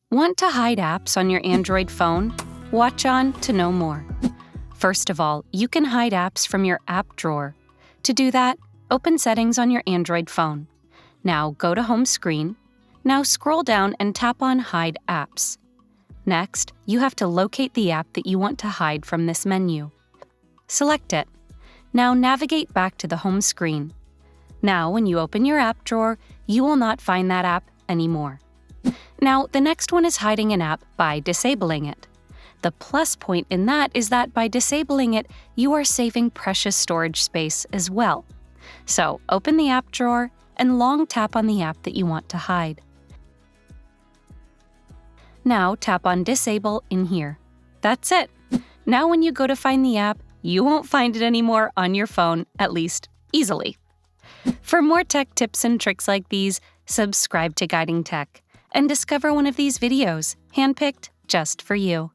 Want to hide apps on your Android phone? Watch on to know more. First of all, you can hide apps from your app drawer. To do that, open Settings on your Android phone. Now go to Home Screen. Now scroll down and tap on Hide Apps. Next, you have to locate the app that you want to hide from this menu. Select it. Now navigate back to the home screen. Now, when you open your app drawer, you will not find that app anymore. Now, the next one is hiding an app by disabling it. The plus point in that is that by disabling it, you are saving precious storage space as well. So, open the app drawer and long tap on the app that you want to hide. Now, tap on Disable in here. That's it. Now when you go to find the app, you won't find it anymore on your phone, at least easily. For more tech tips and tricks like these, subscribe to Guiding Tech and discover one of these videos, handpicked just for you.